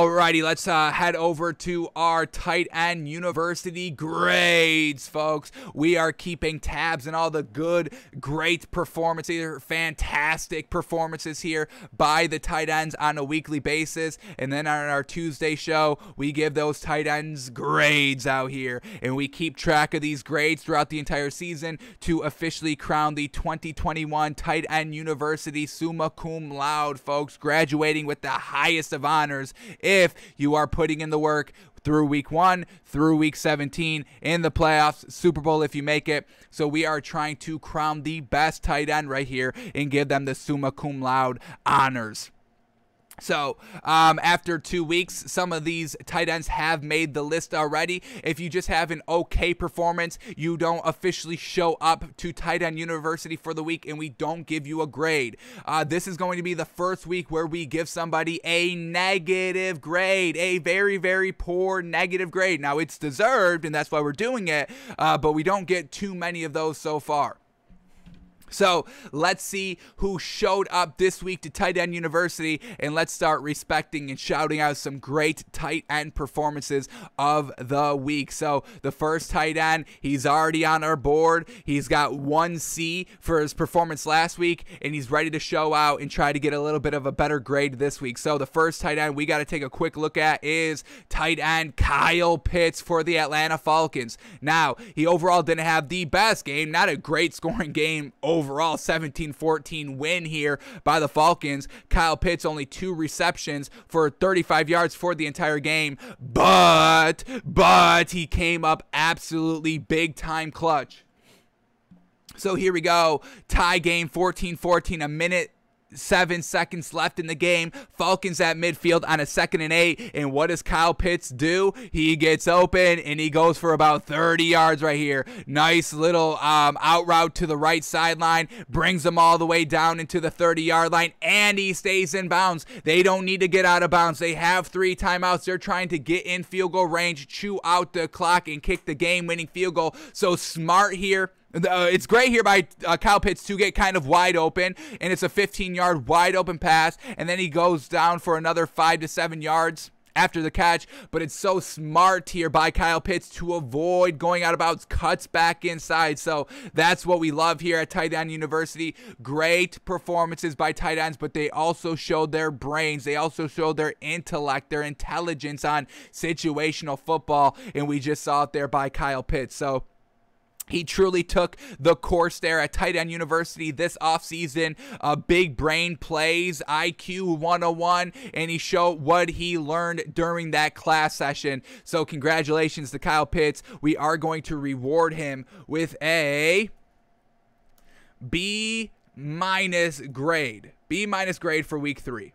Alrighty, let's head over to our tight end university grades, folks. We are keeping tabs on all the good, great performances, fantastic performances here by the tight ends on a weekly basis. And then on our Tuesday show, we give those tight ends grades out here. And we keep track of these grades throughout the entire season to officially crown the 2021 Tight End University Summa Cum Laude, folks, graduating with the highest of honors if you are putting in the work through week 1 through week 17 in the playoffs, Super Bowl if you make it. So we are trying to crown the best tight end right here and give them the Summa Cum Laude honors. So, after 2 weeks, some of these tight ends have made the list already. If you just have an okay performance, you don't officially show up to Tight End University for the week, and we don't give you a grade. This is going to be the first week where we give somebody a negative grade, a very, very poor negative grade. Now, it's deserved, and that's why we're doing it, but we don't get too many of those so far. So let's see who showed up this week to Tight End University, and let's start respecting and shouting out some great tight end performances of the week. So the first tight end, he's already on our board. He's got 1 C for his performance last week, and he's ready to show out and try to get a little bit of a better grade this week. So the first tight end we got to take a quick look at is tight end Kyle Pitts for the Atlanta Falcons. Now, he overall didn't have the best game, not a great scoring game overall, 17-14 win here by the Falcons. Kyle Pitts only 2 receptions for 35 yards for the entire game, but he came up absolutely big time clutch. So here we go, tie game, 14-14, a minute 7 seconds left in the game. Falcons at midfield on a 2nd and 8. And what does Kyle Pitts do? He gets open and he goes for about 30 yards right here. Nice little out route to the right sideline. Brings them all the way down into the 30-yard line. And he stays in bounds. They don't need to get out of bounds. They have 3 timeouts. They're trying to get in field goal range, chew out the clock, and kick the game-winning field goal. So smart here. It's great here by Kyle Pitts to get kind of wide open, and it's a 15-yard wide open pass, and then he goes down for another 5 to 7 yards after the catch. But it's so smart here by Kyle Pitts to avoid going out of bounds, cuts back inside. So that's what we love here at Tight End University. Great performances by tight ends, but they also showed their brains. They also showed their intellect, their intelligence on situational football, and we just saw it there by Kyle Pitts. So he truly took the course there at Tight End University this offseason. Big brain plays, IQ 101, and he showed what he learned during that class session. So congratulations to Kyle Pitts. We are going to reward him with a B- grade. B- grade for week 3.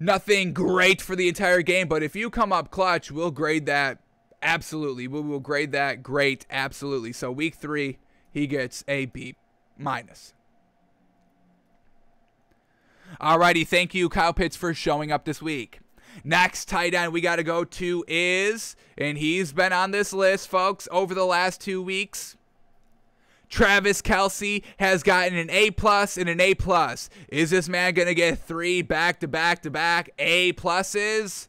Nothing great for the entire game, but if you come up clutch, we'll grade that. Absolutely. We will grade that great. Absolutely. So week 3, he gets a B-. Alrighty. Thank you, Kyle Pitts, for showing up this week. Next tight end we got to go to is, and he's been on this list, folks, over the last 2 weeks. Travis Kelce has gotten an A+ and an A+. Is this man going to get 3 back-to-back A+s?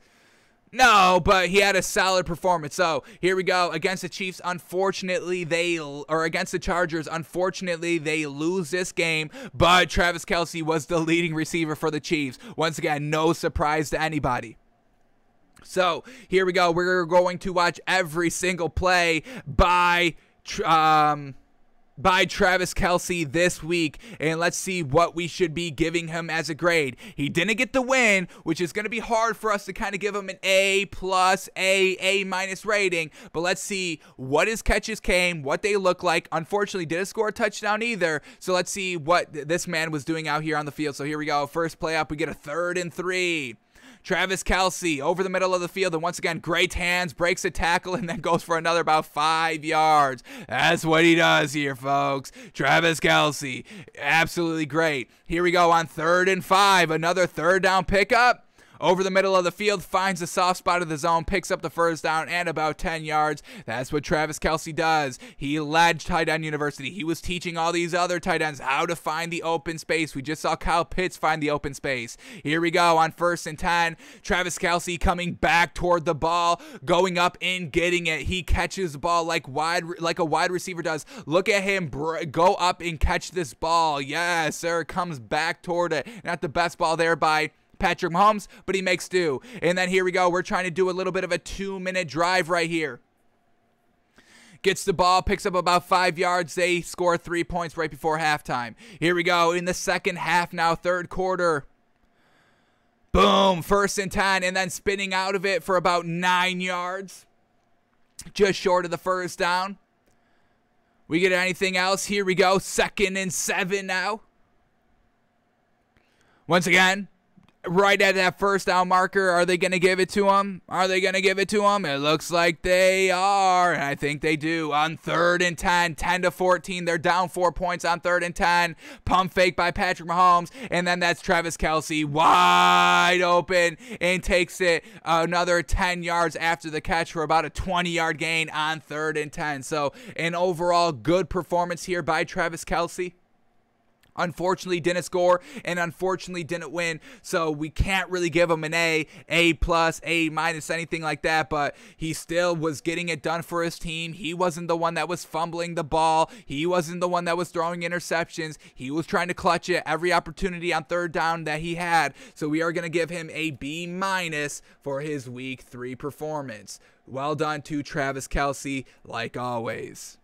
No, but he had a solid performance. So here we go. Against the Chiefs, unfortunately, against the Chargers, unfortunately, they lose this game. But Travis Kelce was the leading receiver for the Chiefs. Once again, no surprise to anybody. So here we go. We're going to watch every single play by Travis Kelce this week, and let's see what we should be giving him as a grade. He didn't get the win, which is going to be hard for us to kind of give him an A+, A- rating, but let's see what his catches came, what they look like. Unfortunately, didn't score a touchdown either, so let's see what this man was doing out here on the field. So here we go. First play up, we get a 3rd and 3. Travis Kelce over the middle of the field, and once again, great hands, breaks a tackle, and then goes for another about 5 yards. That's what he does here, folks. Travis Kelce, absolutely great. Here we go on 3rd and 5, another 3rd down pickup. over the middle of the field, finds the soft spot of the zone, picks up the first down and about 10 yards. That's what Travis Kelce does. He led tight end university. He was teaching all these other tight ends how to find the open space. We just saw Kyle Pitts find the open space. Here we go on 1st and 10. Travis Kelce coming back toward the ball, going up and getting it. He catches the ball like a wide receiver does. Look at him go up and catch this ball. Yes, sir. Comes back toward it. Not the best ball there by Patrick Mahomes, but he makes do. And then here we go. We're trying to do a little bit of a 2-minute drive right here. Gets the ball, picks up about 5 yards. They score 3 points right before halftime. Here we go in the second half now, 3rd quarter. Boom, 1st and 10, and then spinning out of it for about 9 yards. Just short of the first down. We get anything else? Here we go, 2nd and 7 now. Once again, right at that first down marker, are they going to give it to him? Are they going to give it to him? It looks like they are, and I think they do. On 3rd and 10, 10-14, they're down 4 points on 3rd and 10. Pump fake by Patrick Mahomes, and then that's Travis Kelce wide open and takes it another 10 yards after the catch for about a 20-yard gain on 3rd and 10. So an overall good performance here by Travis Kelce. Unfortunately didn't score and unfortunately didn't win, so we can't really give him an A+, A-, anything like that, but he still was getting it done for his team. He wasn't the one that was fumbling the ball. He wasn't the one that was throwing interceptions. He was trying to clutch it every opportunity on 3rd down that he had, so we are going to give him a B- for his Week 3 performance. Well done to Travis Kelce, like always.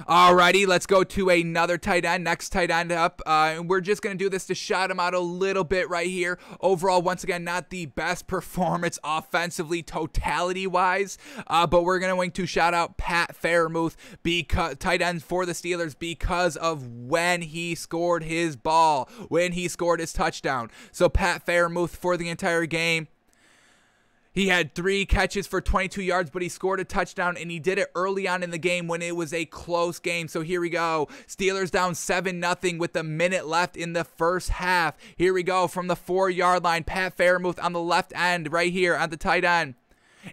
Alrighty, let's go to another tight end. Next tight end up. And we're just going to do this to shout him out a little bit right here. Overall, once again, not the best performance offensively, totality-wise. But we're going to shout out Pat Freiermuth, tight end for the Steelers, because of when he scored his ball, when he scored his touchdown. So Pat Freiermuth for the entire game. He had 3 catches for 22 yards, but he scored a touchdown, and he did it early on in the game when it was a close game. So here we go. Steelers down 7-0 with a minute left in the first half. Here we go from the 4-yard line. Pat Freiermuth on the left end right here at the tight end.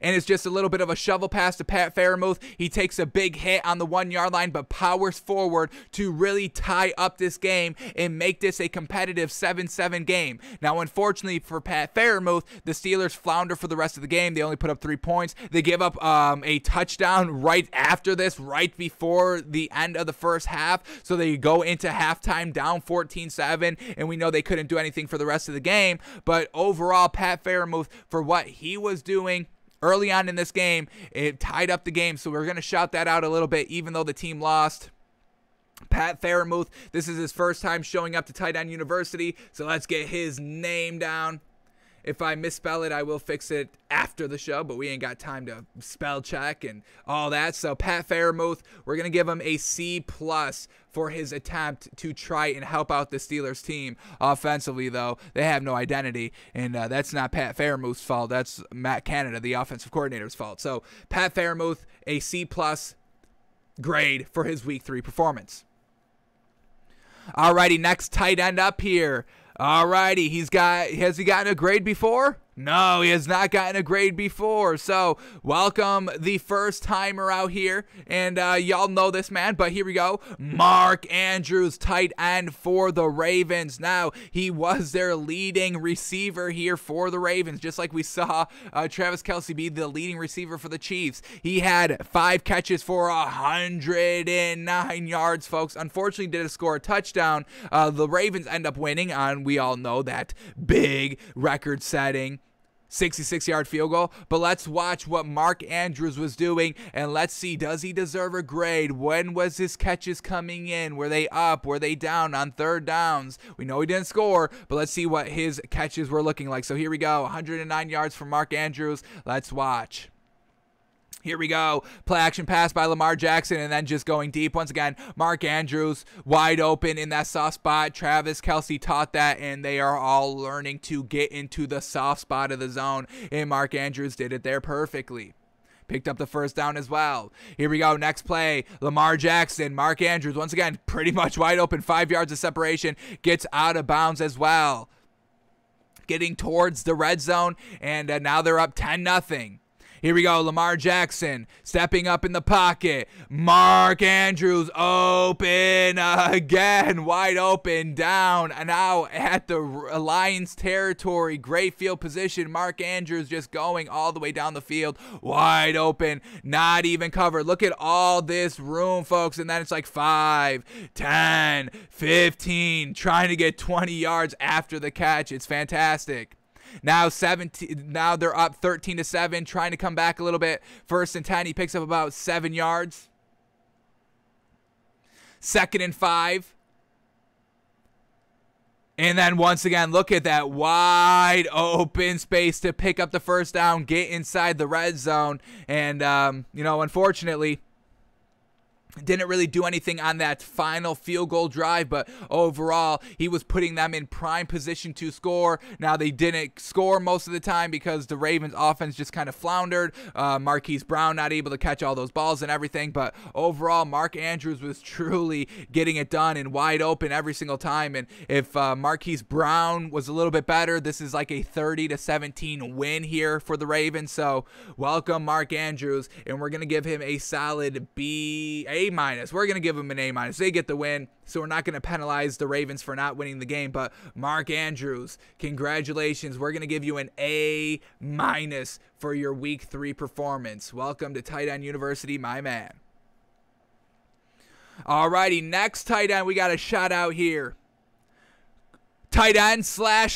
And it's just a little bit of a shovel pass to Pat Freiermuth. He takes a big hit on the 1-yard line, but powers forward to really tie up this game and make this a competitive 7-7 game. Now, unfortunately for Pat Freiermuth, the Steelers flounder for the rest of the game. They only put up 3 points. They give up a touchdown right after this, right before the end of the first half. So they go into halftime down 14-7, and we know they couldn't do anything for the rest of the game. But overall, Pat Freiermuth, for what he was doing early on in this game, it tied up the game, so we're going to shout that out a little bit, even though the team lost. Pat Freiermuth, this is his first time showing up to Tight End University, so let's get his name down. If I misspell it, I will fix it after the show, but we ain't got time to spell check and all that. So Pat Freiermuth, we're going to give him a C+ for his attempt to try and help out the Steelers team. Offensively, though, they have no identity, and that's not Pat Freiermuth's fault. That's Matt Canada, the offensive coordinator's fault. So Pat Freiermuth, a C+ grade for his Week 3 performance. Alrighty, next tight end up here. Alrighty, has he gotten a grade before? No, he has not gotten a grade before. So, welcome the first timer out here. And y'all know this man, but here we go. Mark Andrews, tight end for the Ravens. Now, he was their leading receiver here for the Ravens, just like we saw Travis Kelce be the leading receiver for the Chiefs. He had 5 catches for 109 yards, folks. Unfortunately, didn't score a touchdown. The Ravens end up winning on, we all know, that big record-setting 66-yard field goal. But let's watch what Mark Andrews was doing, and let's see, does he deserve a grade? When was his catches coming in? Were they up? Were they down on 3rd downs? We know he didn't score, but let's see what his catches were looking like. So here we go, 109 yards from Mark Andrews. Let's watch. Here we go. Play action pass by Lamar Jackson, and then just going deep. Once again, Mark Andrews wide open in that soft spot. Travis Kelce taught that, and they are all learning to get into the soft spot of the zone, and Mark Andrews did it there perfectly. Picked up the first down as well. Here we go. Next play. Lamar Jackson. Mark Andrews, once again, pretty much wide open. 5 yards of separation. Gets out of bounds as well. getting towards the red zone, and now they're up 10-0. Here we go, Lamar Jackson stepping up in the pocket. Mark Andrews open again, wide open, down. And now at the Lions territory, great field position. Mark Andrews just going all the way down the field, wide open, not even covered. Look at all this room, folks. And then it's like 5, 10, 15, trying to get 20 yards after the catch. It's fantastic. Now they're up 13-7, trying to come back a little bit. 1st and 10, he picks up about 7 yards. 2nd and 5. And then once again, look at that wide open space to pick up the 1st down, get inside the red zone. And, unfortunately, didn't really do anything on that final field goal drive, but overall, he was putting them in prime position to score. Now, they didn't score most of the time because the Ravens offense just kind of floundered. Marquise Brown not able to catch all those balls and everything, but overall, Mark Andrews was truly getting it done and wide open every single time. And if Marquise Brown was a little bit better, this is like a 30-17 win here for the Ravens. So, welcome Mark Andrews, and we're going to give him a solid A-. We're going to give them an A-. They get the win, so we're not going to penalize the Ravens for not winning the game. But Mark Andrews, congratulations. We're going to give you an A- for your Week 3 performance. Welcome to Tight End University, my man. Alrighty, next tight end we got a shout out here. Tight end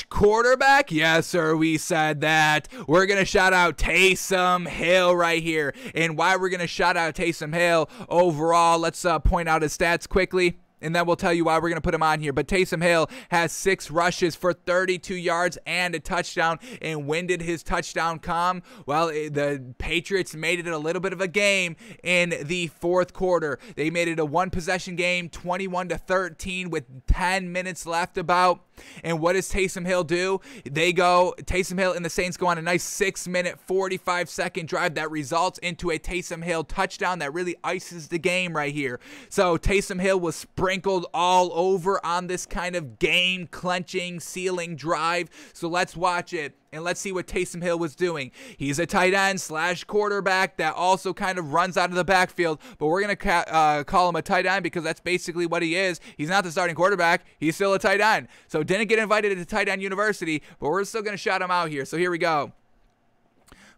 / quarterback? Yes, sir, we said that. We're going to shout out Taysom Hill right here. And why we're going to shout out Taysom Hill overall, let's point out his stats quickly, and then we'll tell you why we're going to put him on here. But Taysom Hill has 6 rushes for 32 yards and a touchdown. And when did his touchdown come? Well, the Patriots made it a little bit of a game in the 4th quarter. They made it a 1-possession game, 21-13 with 10 minutes left about. And what does Taysom Hill do? Taysom Hill and the Saints go on a nice 6-minute, 45-second drive that results into a Taysom Hill touchdown that really ices the game right here. So Taysom Hill was sprinkled all over on this kind of game-clenching, sealing drive. So let's watch it. And let's see what Taysom Hill was doing. He's a tight end / quarterback that also kind of runs out of the backfield. But we're going to call him a tight end because that's basically what he is. He's not the starting quarterback. He's still a tight end. So didn't get invited to Tight End University, but we're still going to shout him out here. So here we go.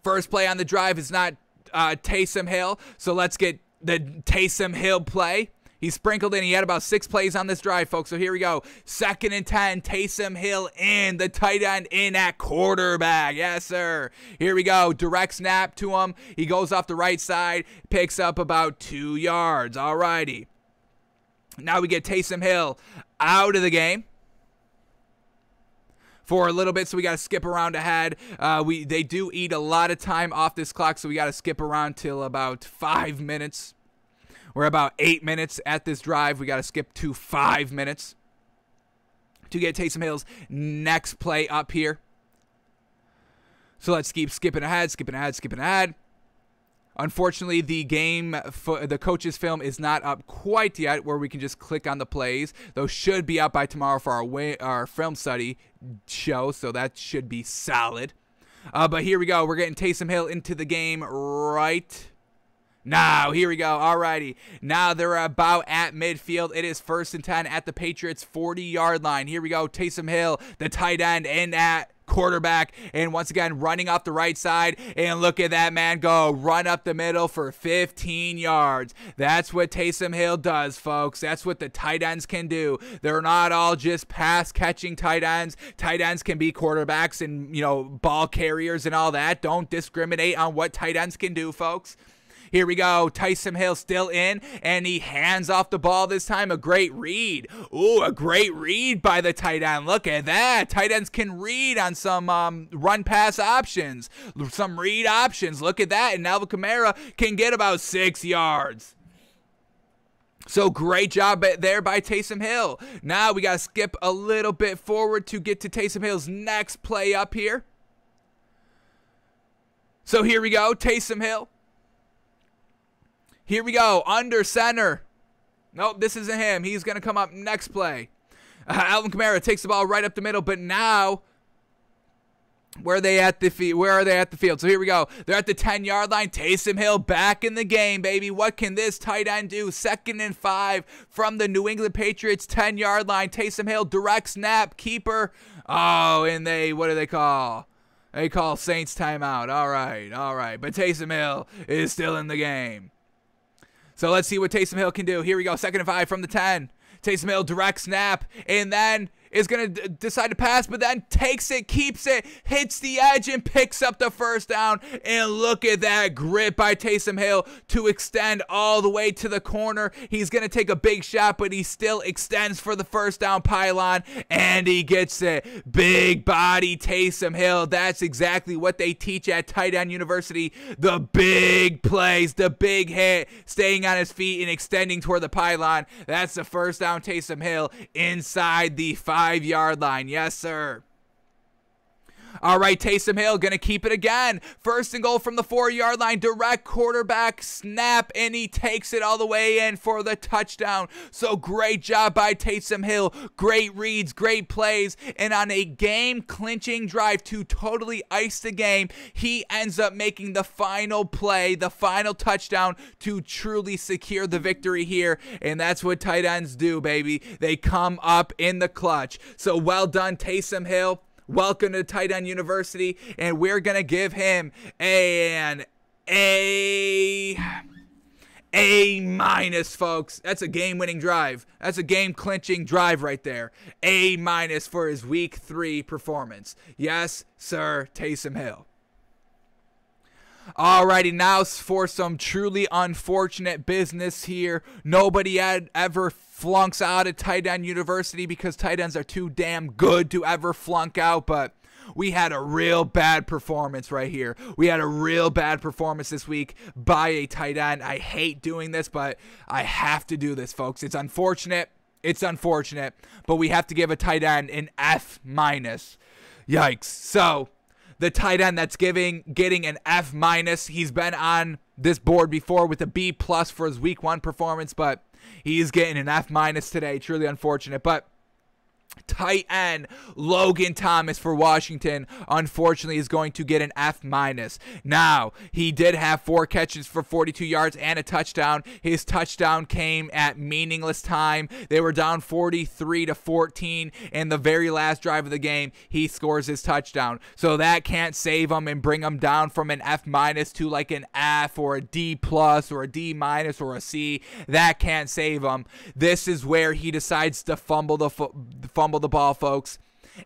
First play on the drive is not Taysom Hill. So let's get the Taysom Hill play. He sprinkled in. He had about 6 plays on this drive, folks. So here we go. 2nd and 10. Taysom Hill in. The tight end in at quarterback. Yes, sir. Here we go. Direct snap to him. He goes off the right side. Picks up about 2 yards. All righty. Now we get Taysom Hill out of the game for a little bit, so we got to skip around ahead. They do eat a lot of time off this clock, so we got to skip around till about 5 minutes. We're about 8 minutes at this drive. We got to skip to 5 minutes to get Taysom Hill's next play up here. So let's keep skipping ahead. Unfortunately, the coach's film is not up quite yet, where we can just click on the plays. Those should be up by tomorrow for our film study show, so that should be solid. But here we go. We're getting Taysom Hill into the game right now. Here we go. Alrighty. Now they're about at midfield. It is 1st and 10 at the Patriots 40-yard line. Here we go. Taysom Hill, the tight end, in at quarterback, and once again running off the right side, and look at that man go run up the middle for 15 yards. That's what Taysom Hill does, folks. That's what the tight ends can do. They're not all just pass catching tight ends. Tight ends can be quarterbacks and ball carriers and all that. Don't discriminate on what tight ends can do, folks. Here we go. Taysom Hill still in, and he hands off the ball this time. A great read. Ooh, a great read by the tight end. Look at that. Tight ends can read on some run-pass options, some read options. Look at that. And Alvin Kamara can get about 6 yards. So great job there by Taysom Hill. Now we got to skip a little bit forward to get to Taysom Hill's next play up here. So here we go. Taysom Hill. Here we go, under center. Nope, this isn't him. He's going to come up next play. Alvin Kamara takes the ball right up the middle, but now Where are they at the field? So here we go. They're at the 10-yard line. Taysom Hill back in the game, baby. What can this tight end do? 2nd and 5 from the New England Patriots 10-yard line. Taysom Hill, direct snap, keeper. Oh, and what do they call? They call Saints timeout. All right. But Taysom Hill is still in the game. So let's see what Taysom Hill can do. Here we go. 2nd and 5 from the 10. Taysom Hill, direct snap, and then is going to decide to pass, but then takes it, keeps it, hits the edge, and picks up the first down. And look at that grip by Taysom Hill to extend all the way to the corner. He's going to take a big shot, but he still extends for the first down pylon, and he gets it. Big body Taysom Hill. That's exactly what they teach at Tight End University. The big plays, the big hit, staying on his feet and extending toward the pylon. That's the first down Taysom Hill inside the 5-yard line. Yes, sir. All right, Taysom Hill going to keep it again. 1st and goal from the 4-yard line. Direct quarterback snap, and he takes it all the way in for the touchdown. So great job by Taysom Hill. Great reads, great plays, and on a game-clinching drive to totally ice the game, he ends up making the final play, the final touchdown to truly secure the victory here, and that's what tight ends do, baby. They come up in the clutch. So well done, Taysom Hill. Welcome to Tight End University, and we're going to give him an A-, folks. That's a game-winning drive. That's a game-clinching drive right there. A- for his Week 3 performance. Yes, sir, Taysom Hill. Alrighty, now for some truly unfortunate business here. Nobody had ever flunks out at Tight End University because tight ends are too damn good to ever flunk out, but we had a real bad performance right here. We had a real bad performance this week by a tight end. I hate doing this, but I have to do this, folks. It's unfortunate. It's unfortunate, but we have to give a tight end an F-. Yikes. So the tight end that's getting an F-, he's been on this board before with a B+ for his Week 1 performance, but he's getting an F- today. Truly unfortunate. But tight end Logan Thomas for Washington, unfortunately, is going to get an F-. Now, he did have 4 catches for 42 yards and a touchdown. His touchdown came at meaningless time. They were down 43-14 in the very last drive of the game. He scores his touchdown. So that can't save him and bring him down from an F- to like an F or a D+ or a D- or a C. That can't save him. This is where he decides to fumble the ball, folks.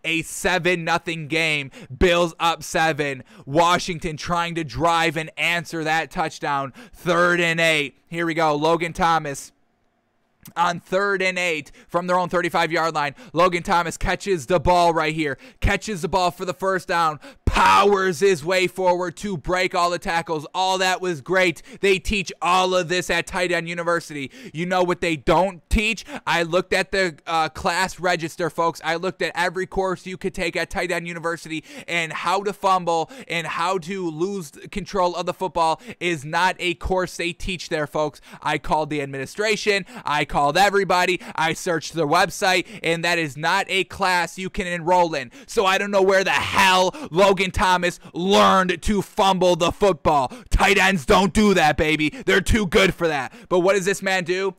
A 7-0 game. Bills up 7. Washington trying to drive and answer that touchdown. 3rd and 8. Here we go. Logan Thomas on 3rd and 8 from their own 35-yard line. Logan Thomas catches the ball right here. Catches the ball for the first down. Powers his way forward to break all the tackles. All that was great. They teach all of this at Tight End University. You know what they don't teach? I looked at the class register, folks. I looked at every course you could take at Tight End University, and how to fumble and how to lose control of the football is not a course they teach there, folks. I called the administration. I called everybody. I searched their website, and that is not a class you can enroll in. So I don't know where the hell Logan Thomas learned to fumble the football. Tight ends don't do that, baby. They're too good for that. But what does this man do?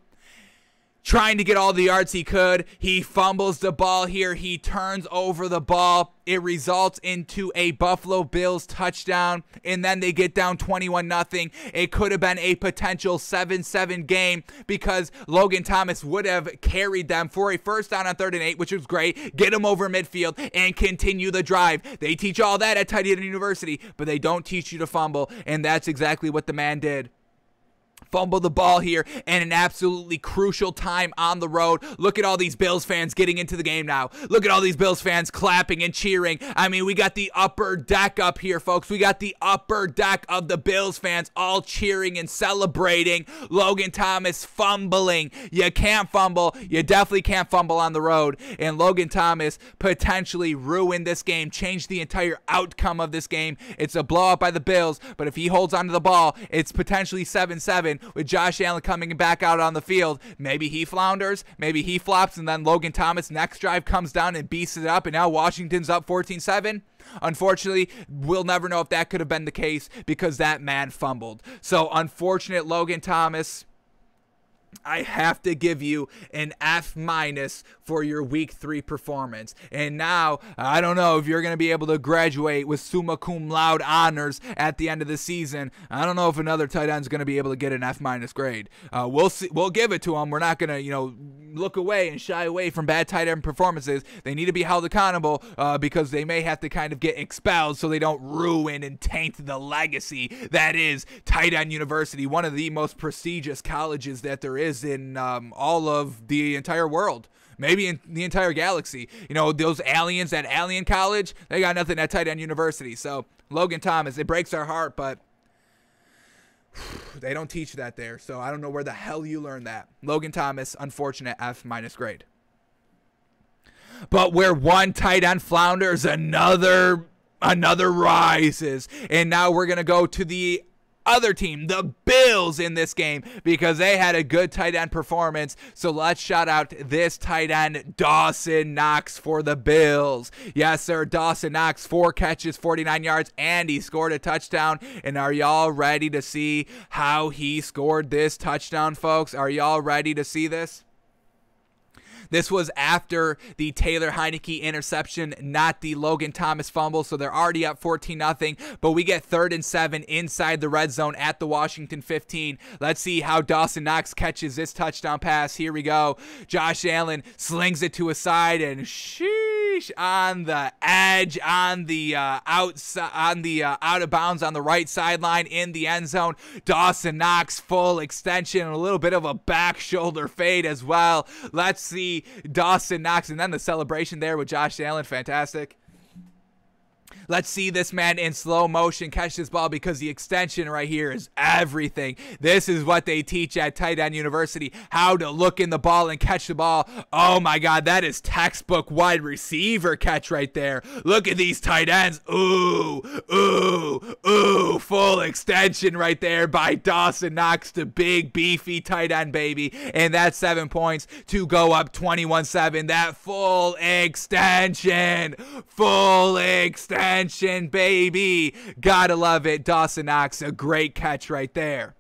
Trying to get all the yards he could. He fumbles the ball here. He turns over the ball. It results into a Buffalo Bills touchdown, and then they get down 21-0. It could have been a potential 7-7 game because Logan Thomas would have carried them for a first down on 3rd and 8, which was great. Get them over midfield and continue the drive. They teach all that at Tight End University, but they don't teach you to fumble, and that's exactly what the man did. Fumble the ball here and an absolutely crucial time on the road. Look at all these Bills fans getting into the game now. Look at all these Bills fans clapping and cheering. I mean, we got the upper deck up here, folks. We got the upper deck of the Bills fans all cheering and celebrating Logan Thomas fumbling. You can't fumble. You definitely can't fumble on the road. And Logan Thomas potentially ruined this game, changed the entire outcome of this game. It's a blowout by the Bills, but if he holds onto the ball, it's potentially 7-7. situation with Josh Allen coming back out on the field. Maybe he flounders, maybe he flops, and then Logan Thomas next drive comes down and beats it up, and now Washington's up 14-7. Unfortunately, we'll never know if that could have been the case because that man fumbled. So unfortunate, Logan Thomas. I have to give you an F- for your week 3 performance. And now, I don't know if you're going to be able to graduate with summa cum laude honors at the end of the season. I don't know if another tight end is going to be able to get an F- grade. We'll see. We'll give it to them. We're not going to, look away and shy away from bad tight end performances. They need to be held accountable because they may have to kind of get expelled so they don't ruin and taint the legacy that is Tight End University, one of the most prestigious colleges that there is in all of the entire world, maybe in the entire galaxy. Those aliens at Alien College, they got nothing at Tight End University. So Logan Thomas, it breaks our heart, but they don't teach that there. So I don't know where the hell you learned that. Logan Thomas, unfortunate F- grade. But where one tight end flounders, another rises. And now we're going to go to the other team, the Bills, in this game because they had a good tight end performance. So let's shout out this tight end, Dawson Knox, for the Bills. Yes, sir, Dawson Knox, 4 catches, 49 yards, and he scored a touchdown. And are y'all ready to see how he scored this touchdown, folks? Are y'all ready to see this? This was after the Taylor Heineke interception, not the Logan Thomas fumble, so they're already up 14-0, but we get 3rd and 7 inside the red zone at the Washington 15. Let's see how Dawson Knox catches this touchdown pass. Here we go. Josh Allen slings it to a side, and sheesh, on the edge, on the outside, on the out of bounds on the right sideline in the end zone. Dawson Knox, full extension, and a little bit of a back shoulder fade as well. Let's see Dawson Knox, and then the celebration there with Josh Allen, fantastic. Let's see this man in slow motion catch this ball because the extension right here is everything. This is what they teach at Tight End University, how to look in the ball and catch the ball. Oh my God, that is textbook wide receiver catch right there. Look at these tight ends. Ooh, ooh, ooh. Full extension right there by Dawson Knox, the big beefy tight end, baby. And that's 7 points to go up 21-7. That full extension. Full extension. Baby, gotta love it. Dawson Knox, a great catch right there.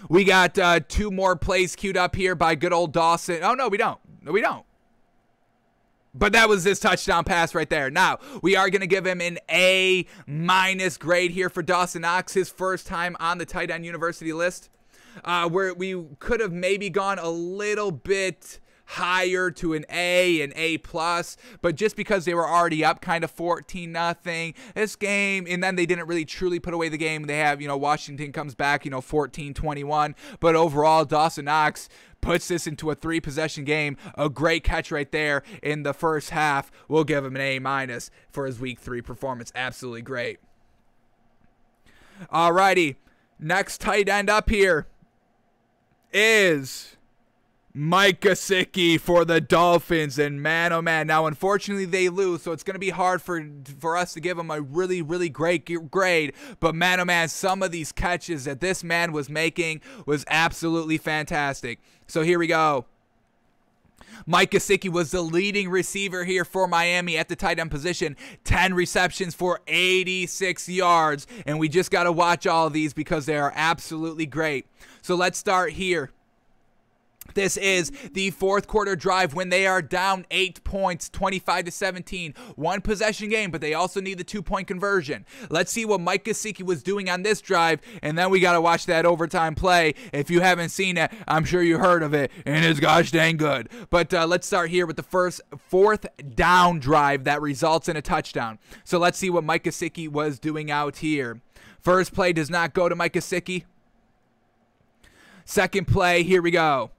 We got 2 more plays queued up here by good old Dawson. Oh, no, we don't. No, we don't. But that was his touchdown pass right there. Now, we are going to give him an A- grade here for Dawson Knox, his first time on the Tight End University list, where we could have maybe gone a little bit higher to an A, an A+, but just because they were already up kind of 14-0 this game, and then they didn't really truly put away the game. They have, Washington comes back, 14-21, but overall, Dawson Knox puts this into a 3-possession game. A great catch right there in the first half. We'll give him an A- for his week 3 performance. Absolutely great. Alrighty, next tight end up here is Mike Kasich for the Dolphins, and man, oh man, now unfortunately they lose, so it's going to be hard for us to give him a really, really great grade, but man, oh man, some of these catches that this man was making was absolutely fantastic. So here we go. Mike Kasich was the leading receiver here for Miami at the tight end position. 10 receptions for 86 yards, and we just got to watch all of these because they are absolutely great. So let's start here. This is the 4th quarter drive when they are down 8 points, 25-17. 1 possession game, but they also need the 2-point conversion. Let's see what Mike Kasich was doing on this drive, and then we got to watch that overtime play. If you haven't seen it, I'm sure you heard of it, and it's gosh dang good. But let's start here with the 4th down drive that results in a touchdown. So let's see what Mike Kasich was doing out here. First play does not go to Mike Kasich. Second play, here we go.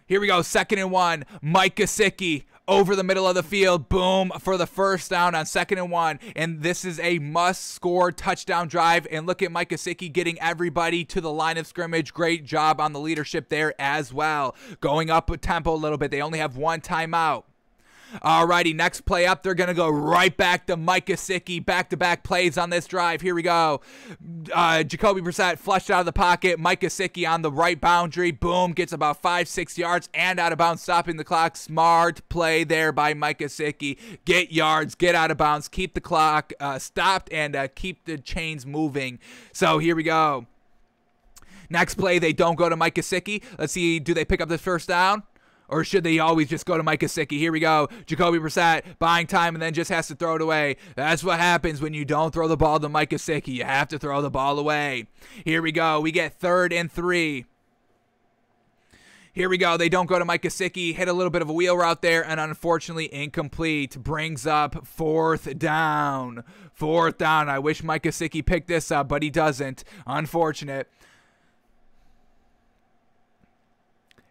Here we go, 2nd and 1. Mike Kasich over the middle of the field. Boom, for the first down on 2nd and 1. And this is a must-score touchdown drive. And look at Mike Kasich getting everybody to the line of scrimmage. Great job on the leadership there as well. Going up a tempo a little bit. They only have 1 timeout. Alrighty, next play up, they're going to go right back to Mike Kasich. Back-to-back plays on this drive. Here we go. Jacoby Brissett flushed out of the pocket. Mike Kasich on the right boundary. Boom, gets about 5-6 yards and out of bounds, stopping the clock. Smart play there by Mike Kasich. Get yards, get out of bounds, keep the clock stopped, and keep the chains moving. So here we go. Next play, they don't go to Mike Kasich. Let's see, do they pick up this first down? Or should they always just go to Mike Kasich? Here we go. Jacoby Brissett buying time and then just has to throw it away. That's what happens when you don't throw the ball to Mike Kasich. You have to throw the ball away. Here we go. We get 3rd and 3. Here we go. They don't go to Mike Kasich. Hit a little bit of a wheel route there, and unfortunately incomplete. Brings up 4th down. 4th down. I wish Mike Kasich picked this up, but he doesn't. Unfortunate.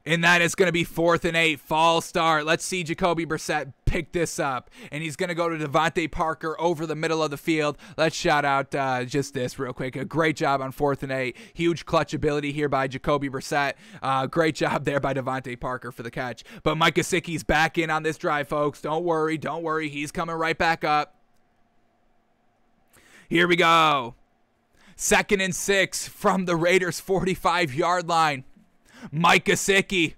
And that is going to be 4th and 8. False start. Let's see Jacoby Brissett pick this up. And he's going to go to Devontae Parker over the middle of the field. Let's shout out just this real quick. A great job on 4th and 8. Huge clutch ability here by Jacoby Brissett. Great job there by Devontae Parker for the catch. But Mike Kasich's back in on this drive, folks. Don't worry. Don't worry. He's coming right back up. Here we go. 2nd and 6 from the Raiders' 45-yard line. Mike Kasich.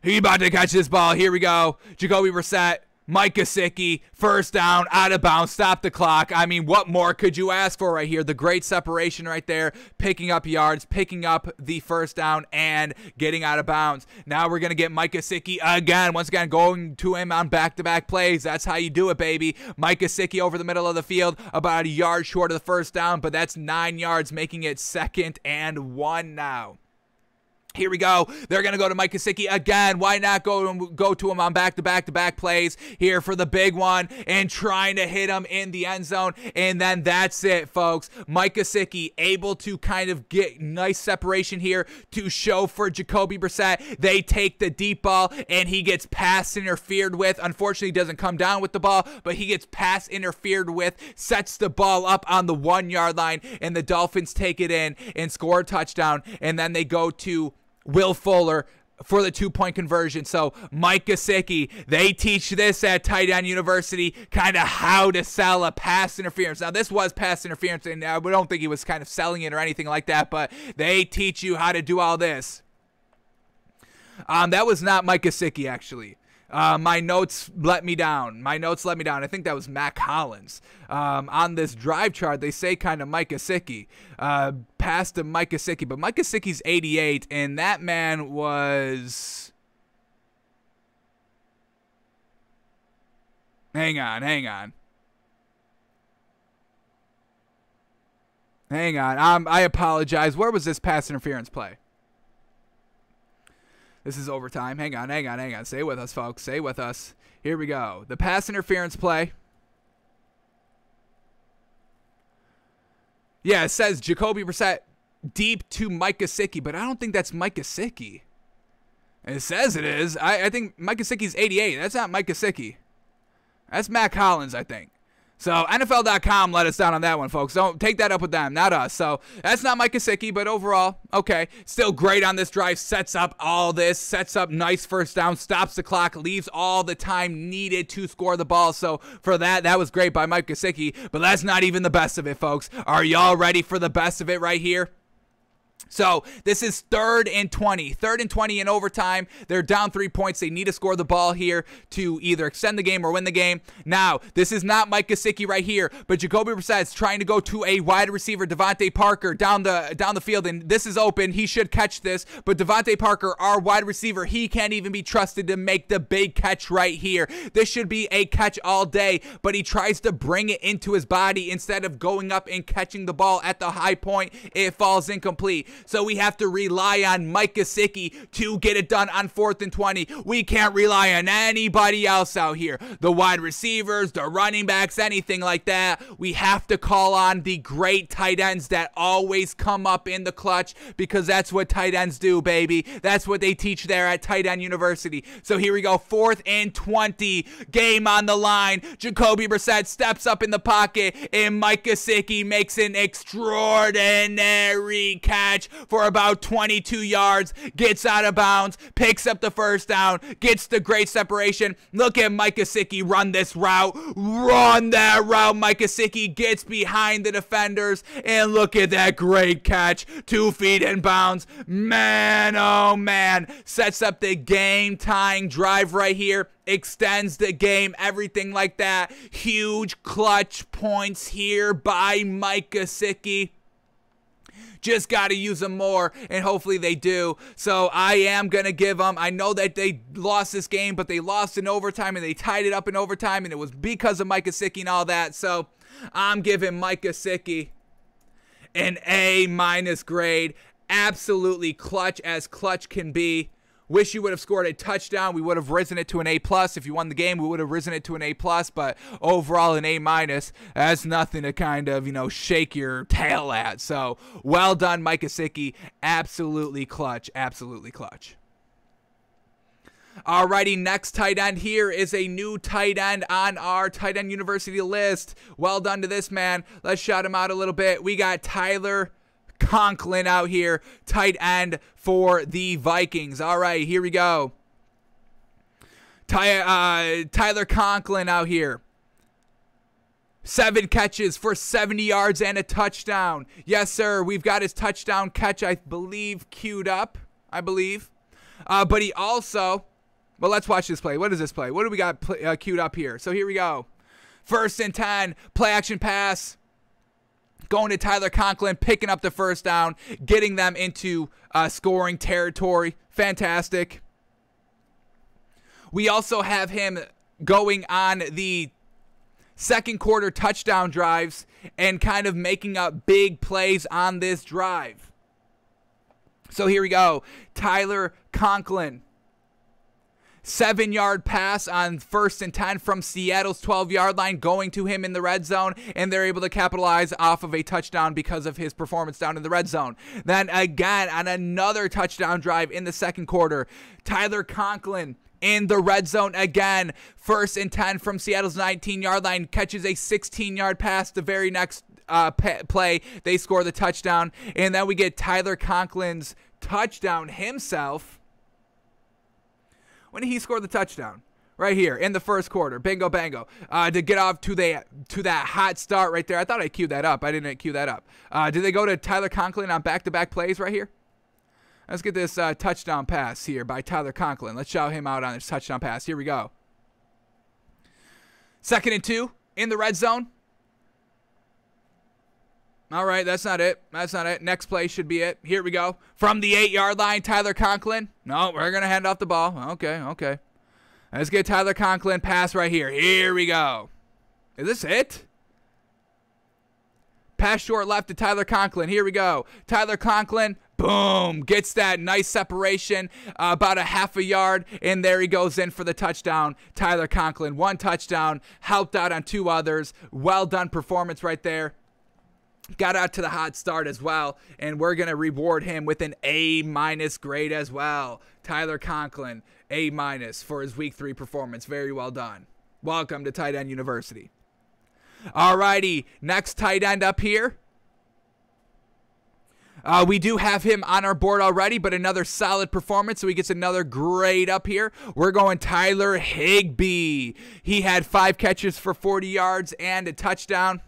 He about to catch this ball. Here we go. Jacoby Brissett. Mike Kasich. First down. Out of bounds. Stop the clock. I mean, what more could you ask for right here? The great separation right there. Picking up yards. Picking up the first down. And getting out of bounds. Now we're going to get Mike Kasich again. Once again, going to him on back-to-back plays. That's how you do it, baby. Mike Kasich over the middle of the field. About a yard short of the first down. But that's 9 yards, making it 2nd and 1 now. Here we go. They're going to go to Mike Kasich again. Why not go to him on back-to-back place here for the big one and trying to hit him in the end zone. And then that's it, folks. Mike Kasich able to kind of get nice separation here to show for Jacoby Brissett. They take the deep ball and he gets pass interfered with. Unfortunately, he doesn't come down with the ball, but he gets pass interfered with, sets the ball up on the 1-yard line, and the Dolphins take it in and score a touchdown. And then they go to Will Fuller for the 2-point conversion. So Mike Kasich, they teach this at Tight End University, kind of how to sell a pass interference. Now this was pass interference, and I don't think he was kind of selling it or anything like that, but they teach you how to do all this. That was not Mike Kasich, actually. My notes let me down. I think that was Mac Hollins. On this drive chart, they say kind of Mike Kasich. Passed to Mike Kasich. But Mike Kasich's 88, and that man was... Hang on. I apologize. Where was this pass interference play? This is overtime. Hang on. Stay with us, folks. Stay with us. Here we go. The pass interference play. Yeah, it says Jacoby Brissett deep to Mike Kasich, but I don't think that's Mike Kasich. It says it is. I think Mike Kasich's 88. That's not Mike Kasich. That's Mac Hollins, I think. So NFL.com let us down on that one, folks. Don't take that up with them, not us. So that's not Mike Kasich, but overall, okay. Still great on this drive. Sets up all this. Sets up nice first down. Stops the clock. Leaves all the time needed to score the ball. So for that was great by Mike Kasich. But that's not even the best of it, folks. Are y'all ready for the best of it right here? So this is 3rd and 20. 3rd and 20 in overtime. They're down 3 points. They need to score the ball here to either extend the game or win the game. Now, this is not Mike Kasich right here, but Jacoby Brissett's trying to go to a wide receiver, Devontae Parker, down the field, and this is open. He should catch this, but Devontae Parker, our wide receiver, he can't even be trusted to make the big catch right here. This should be a catch all day, but he tries to bring it into his body instead of going up and catching the ball at the high point. It falls incomplete. So we have to rely on Mike Kasich to get it done on 4th and 20. We can't rely on anybody else out here. The wide receivers, the running backs, anything like that. We have to call on the great tight ends that always come up in the clutch, because that's what tight ends do, baby. That's what they teach there at Tight End University. So here we go, 4th and 20. Game on the line. Jacoby Brissett steps up in the pocket, and Mike Kasich makes an extraordinary catch pitch for about 22 yards, gets out of bounds, picks up the first down, gets the great separation. Look at Mike Kasich run this route. Run that route. Mike Kasich gets behind the defenders, and look at that great catch. 2 feet in bounds. Man, oh man. Sets up the game-tying drive right here. Extends the game, everything like that. Huge clutch points here by Mike Kasich. Just got to use them more, and hopefully they do. So I am going to give them, I know that they lost this game, but they lost in overtime, and they tied it up in overtime, and it was because of Mike Kasich and all that. So I'm giving Mike Kasich an A- grade. Absolutely clutch as clutch can be. Wish you would have scored a touchdown. We would have risen it to an A+. If you won the game, we would have risen it to an A+. But overall, an A-. That's nothing to kind of, shake your tail at. So, well done, Mike Kasich. Absolutely clutch. Absolutely clutch. Alrighty, next tight end here is a new tight end on our tight end university list. Well done to this man. Let's shout him out a little bit. We got Tyler Conklin out here, tight end for the Vikings. All right, here we go. Tyler Conklin out here. 7 catches for 70 yards and a touchdown. Yes, sir. We've got his touchdown catch, I believe, queued up. But he also, well, let's watch this play. What is this play? What do we got queued up here? So here we go. 1st and 10, play action pass. Going to Tyler Conklin, picking up the first down, getting them into scoring territory. Fantastic. We also have him going on the second quarter touchdown drives and kind of making up big plays on this drive. So here we go. Tyler Conklin. 7-yard pass on 1st and 10 from Seattle's 12-yard line, going to him in the red zone, and they're able to capitalize off of a touchdown because of his performance down in the red zone. Then again, on another touchdown drive in the second quarter, Tyler Conklin in the red zone again. 1st and 10 from Seattle's 19-yard line, catches a 16-yard pass the very next play. They score the touchdown, and then we get Tyler Conklin's touchdown himself. When did he score the touchdown? Right here in the first quarter. Bingo, bango. To get off to that hot start right there. I thought I queued that up. I didn't queue that up. Did they go to Tyler Conklin on back-to-back plays right here? Let's get this touchdown pass here by Tyler Conklin. Let's shout him out on his touchdown pass. Here we go. 2nd and 2 in the red zone. All right, that's not it. That's not it. Next play should be it. Here we go. From the 8-yard line, Tyler Conklin. No, we're going to hand off the ball. Okay. Let's get Tyler Conklin pass right here. Here we go. Is this it? Pass short left to Tyler Conklin. Here we go. Tyler Conklin, boom, gets that nice separation, about a half a yard, and there he goes in for the touchdown. Tyler Conklin, 1 touchdown, helped out on 2 others. Well done performance right there. Got out to the hot start as well, and we're going to reward him with an A- grade as well. Tyler Conklin, A- for his week 3 performance. Very well done. Welcome to Tight End University. Alrighty, next tight end up here. We do have him on our board already, but another solid performance, so he gets another grade up here. We're going Tyler Higg. He had 5 catches for 40 yards and a touchdown.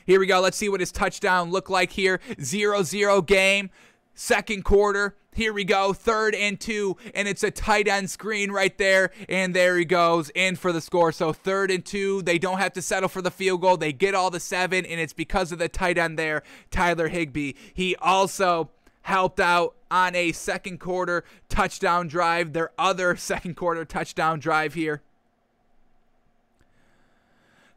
Here we go. Let's see what his touchdown looked like here. 0-0 game. Second quarter. Here we go. 3rd and 2. And it's a tight end screen right there. And there he goes in for the score. So 3rd and 2. They don't have to settle for the field goal. They get all the 7. And it's because of the tight end there, Tyler Higg. He also helped out on a second quarter touchdown drive. Their other second quarter touchdown drive here.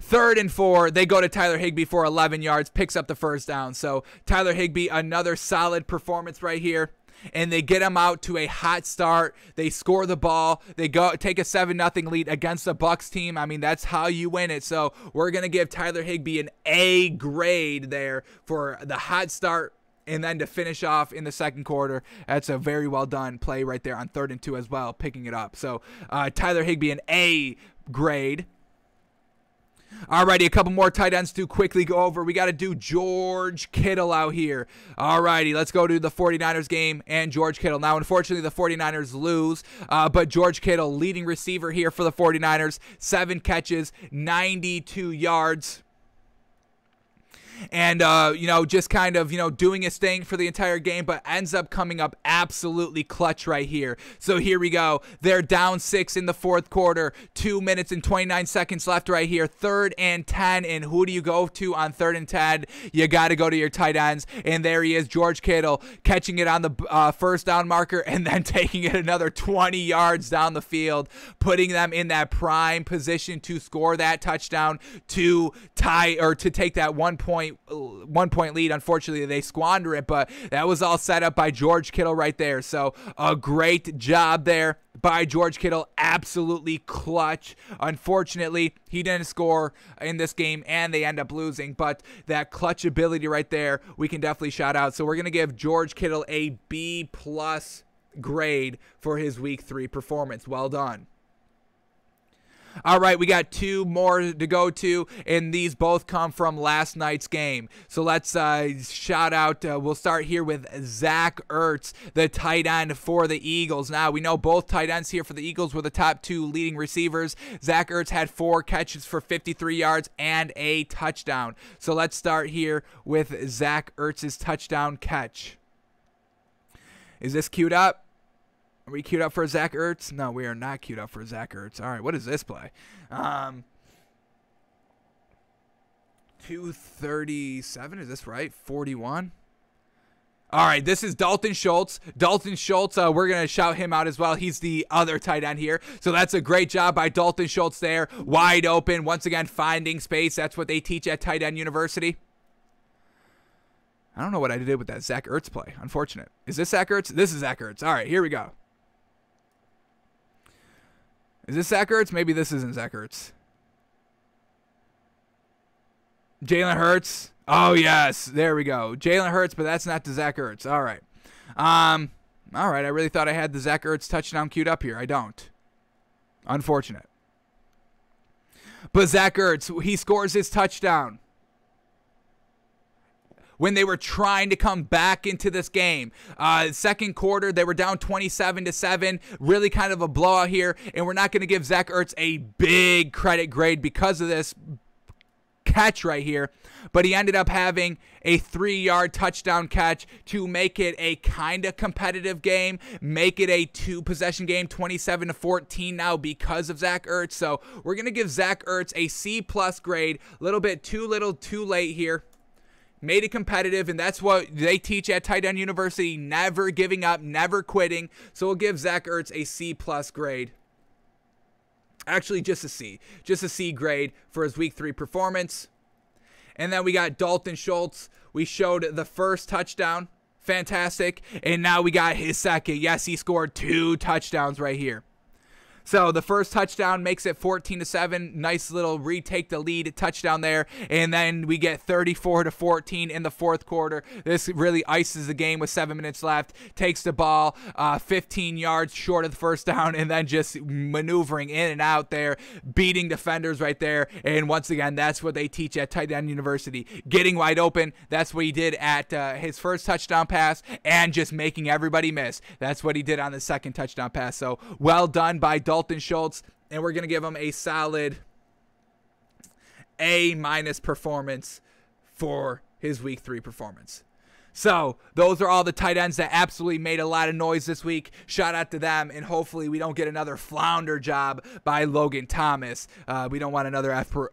3rd and 4, they go to Tyler Higg for 11 yards, picks up the first down. So Tyler Higg, another solid performance right here. And they get him out to a hot start. They score the ball. They go take a 7-0 lead against the Bucs team. I mean, that's how you win it. So we're going to give Tyler Higg an A grade there for the hot start. And then to finish off in the second quarter, that's a very well done play right there on 3rd and 2 as well, picking it up. So Tyler Higg, an A grade. Alrighty, a couple more tight ends to quickly go over. We got to do George Kittle out here. Alrighty, let's go to the 49ers game and George Kittle. Now, unfortunately, the 49ers lose, but George Kittle, leading receiver here for the 49ers, 7 catches, 92 yards. And, just kind of, doing his thing for the entire game, but ends up coming up absolutely clutch right here. So here we go. They're down 6 in the fourth quarter. 2 minutes and 29 seconds left right here. 3rd and 10. And who do you go to on 3rd and 10? You got to go to your tight ends. And there he is, George Kittle, catching it on the first down marker and then taking it another 20 yards down the field, putting them in that prime position to score that touchdown, to tie or to take that 1 point lead. Unfortunately, they squander it, but that was all set up by George Kittle right there. So a great job there by George Kittle. Absolutely clutch. Unfortunately, he didn't score in this game and they end up losing, but that clutch ability right there, we can definitely shout out. So we're going to give George Kittle a B+ grade for his week 3 performance. Well done. All right, we got 2 more to go to, and these both come from last night's game. So let's shout out. We'll start here with Zach Ertz, the tight end for the Eagles. Now, we know both tight ends here for the Eagles were the top 2 leading receivers. Zach Ertz had 4 catches for 53 yards and a touchdown. So let's start here with Zach Ertz's touchdown catch. Is this queued up? Are we queued up for Zach Ertz? No, we are not queued up for Zach Ertz. All right, what is this play? 237, is this right? 41? All right, this is Dalton Schultz. Dalton Schultz, we're going to shout him out as well. He's the other tight end here. So that's a great job by Dalton Schultz there. Wide open, once again, finding space. That's what they teach at Tight End University. I don't know what I did with that Zach Ertz play. Unfortunate. Is this Zach Ertz? This is Zach Ertz. All right, here we go. Is this Zach Ertz? Maybe this isn't Zach Ertz. Jalen Hurts. Oh, yes. There we go. Jalen Hurts, but that's not the Zach Ertz. All right. All right. I really thought I had the Zach Ertz touchdown queued up here. I don't. Unfortunate. But Zach Ertz, he scores his touchdown when they were trying to come back into this game. Second quarter, they were down 27-7. Really kind of a blowout here. And we're not going to give Zach Ertz a big credit grade because of this catch right here. But he ended up having a 3-yard touchdown catch to make it a kind of competitive game, make it a 2-possession game, 27-14 now because of Zach Ertz. So we're going to give Zach Ertz a C+ grade. A little bit too little, too late here. Made it competitive, and that's what they teach at Tight End University, never giving up, never quitting. So we'll give Zach Ertz a C+ grade. Actually, just a C. Just a C grade for his Week 3 performance. And then we got Dalton Schultz. We showed the first touchdown. Fantastic. And now we got his second. Yes, he scored 2 touchdowns right here. So the first touchdown makes it 14-7. Nice little retake the lead touchdown there. And then we get 34-14 in the fourth quarter. This really ices the game with 7 minutes left. Takes the ball 15 yards short of the first down and then just maneuvering in and out there, beating defenders right there. And once again, that's what they teach at Tight End University. Getting wide open. That's what he did at his first touchdown pass and just making everybody miss. That's what he did on the second touchdown pass. So well done by Dalton Schultz, and we're going to give him a solid A- performance for his Week 3 performance. So those are all the tight ends that absolutely made a lot of noise this week. Shout out to them, and hopefully we don't get another flounder job by Logan Thomas. We don't want another F-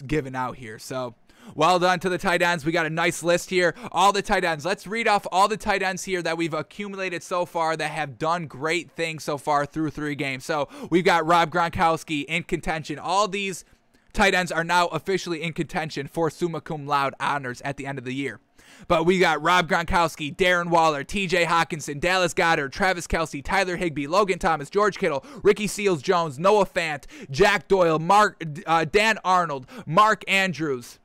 given out here. So well done to the tight ends. We got a nice list here. All the tight ends. Let's read off all the tight ends here that we've accumulated so far that have done great things so far through 3 games. So we've got Rob Gronkowski in contention. All these tight ends are now officially in contention for summa cum laude honors at the end of the year. But we got Rob Gronkowski, Darren Waller, TJ Hawkinson, Dallas Goedert, Travis Kelce, Tyler Higbee, Logan Thomas, George Kittle, Ricky Seals-Jones, Noah Fant, Jack Doyle, Dan Arnold, Mark Andrews.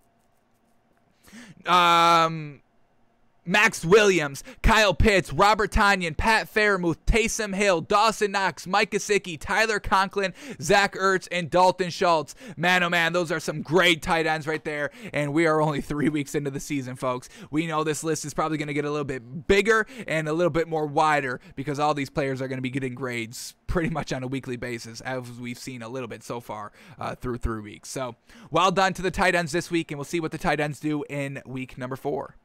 Max Williams, Kyle Pitts, Robert Tonyan, Pat Fairmouth, Taysom Hill, Dawson Knox, Mike Kasich, Tyler Conklin, Zach Ertz, and Dalton Schultz. Man, oh man, those are some great tight ends right there, and we are only 3 weeks into the season, folks. We know this list is probably going to get a little bit bigger and a little bit more wider because all these players are going to be getting grades pretty much on a weekly basis, as we've seen a little bit so far through 3 weeks. So, well done to the tight ends this week, and we'll see what the tight ends do in week number 4.